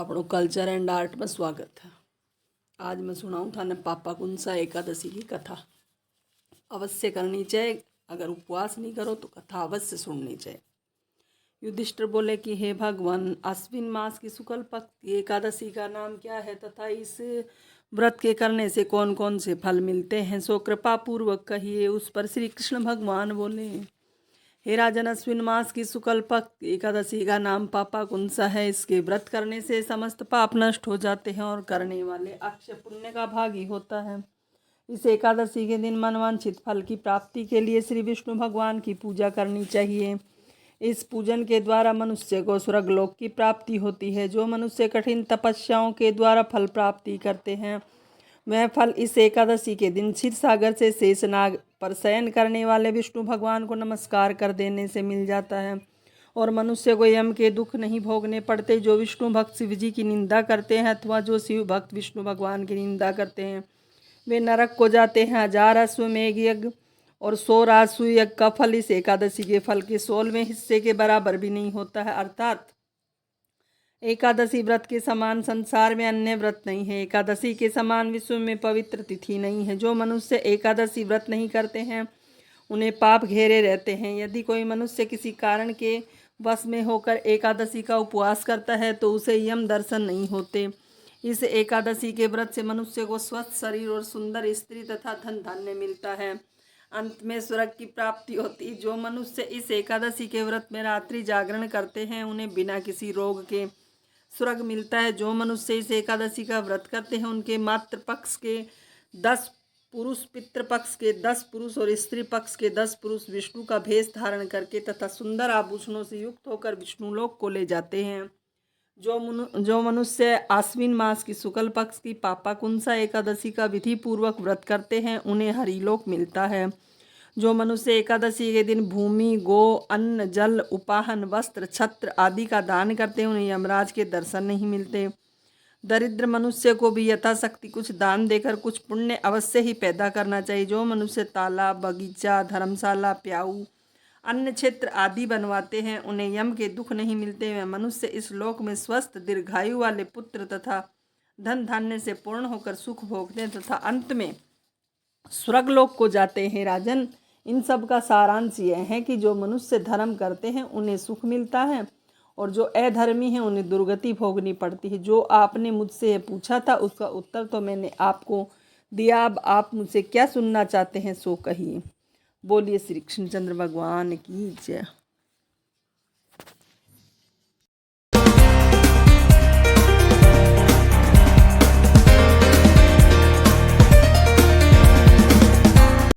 આપણું culture and art में स्वागत है। आज मैं सुनाऊँ थाने पापाकुंसा एकादशी की कथा। अवश्य करनी चाहिए, अगर उपवास नहीं करो तो कथा अवश्य सुननी चाहिए। युधिष्ठिर बोले कि हे भगवान, आश्विन मास की शुक्ल पक्ष की एकादशी का नाम क्या है तथा इस व्रत के करने से कौन कौन से फल मिलते हैं, सो कृपा पूर्वक कहिए। उस पर श्री कृष्ण भगवान बोले, हे राजन, अश्विन मास की शुक्ल पक्ष एकादशी का नाम पापाकुंसा है। इसके व्रत करने से समस्त पाप नष्ट हो जाते हैं और करने वाले अक्षय पुण्य का भागी होता है। इस एकादशी के दिन मनवांछित फल की प्राप्ति के लिए श्री विष्णु भगवान की पूजा करनी चाहिए। इस पूजन के द्वारा मनुष्य को स्वर्गलोक की प्राप्ति होती है। जो मनुष्य कठिन तपस्याओं के द्वारा फल प्राप्ति करते हैं, वह फल इस एकादशी के दिन क्षीर सागर से शेषनाग पर शयन करने वाले विष्णु भगवान को नमस्कार कर देने से मिल जाता है और मनुष्य को यम के दुख नहीं भोगने पड़ते। जो विष्णु भक्त शिव जी की निंदा करते हैं अथवा जो शिव भक्त विष्णु भगवान की निंदा करते हैं, वे नरक को जाते हैं। 1000 अश्वमेघ यज्ञ और 100 राजसूय यज्ञ का फल इस एकादशी के फल के 16वें हिस्से के बराबर भी नहीं होता है। अर्थात एकादशी व्रत के समान संसार में अन्य व्रत नहीं है। एकादशी के समान विश्व में पवित्र तिथि नहीं है। जो मनुष्य एकादशी व्रत नहीं करते हैं, उन्हें पाप घेरे रहते हैं। यदि कोई मनुष्य किसी कारण के वश में होकर एकादशी का उपवास करता है तो उसे यम दर्शन नहीं होते। इस एकादशी के व्रत से मनुष्य को स्वस्थ शरीर और सुंदर स्त्री तथा धन धान्य मिलता है। अंत में स्वर्ग की प्राप्ति होती। जो मनुष्य इस एकादशी के व्रत में रात्रि जागरण करते हैं, उन्हें बिना किसी रोग के स्वर्ग मिलता है। जो मनुष्य इस एकादशी का व्रत करते हैं, उनके मातृ पक्ष के 10 पुरुष, पितृ पक्ष के 10 पुरुष और स्त्री पक्ष के 10 पुरुष विष्णु का भेष धारण करके तथा सुंदर आभूषणों से युक्त होकर विष्णु लोक को ले जाते हैं। जो मनुष्य आश्विन मास की शुक्ल पक्ष की पापाकुंसा एकादशी का विधि पूर्वक व्रत करते हैं, उन्हें हरिलोक मिलता है। जो मनुष्य एकादशी के दिन भूमि, गो, अन्न, जल, उपाहन, वस्त्र, छत्र आदि का दान करते हैं, उन्हें यमराज के दर्शन नहीं मिलते। दरिद्र मनुष्य को भी यथाशक्ति कुछ दान देकर कुछ पुण्य अवश्य ही पैदा करना चाहिए। जो मनुष्य तालाब, बगीचा, धर्मशाला, प्याऊ, अन्न क्षेत्र आदि बनवाते हैं, उन्हें यम के दुख नहीं मिलते। वह मनुष्य इस लोक में स्वस्थ दीर्घायु वाले पुत्र तथा धन धान्य से पूर्ण होकर सुख भोगते हैं तथा अंत में स्वर्गलोक को जाते हैं। राजन, इन सब का सारांश यह है कि जो मनुष्य धर्म करते हैं उन्हें सुख मिलता है और जो अधर्मी हैं उन्हें दुर्गति भोगनी पड़ती है। जो आपने मुझसे पूछा था उसका उत्तर तो मैंने आपको दिया। अब आप मुझसे क्या सुनना चाहते हैं सो कहिए। बोलिए श्री कृष्णचंद्र भगवान की जय।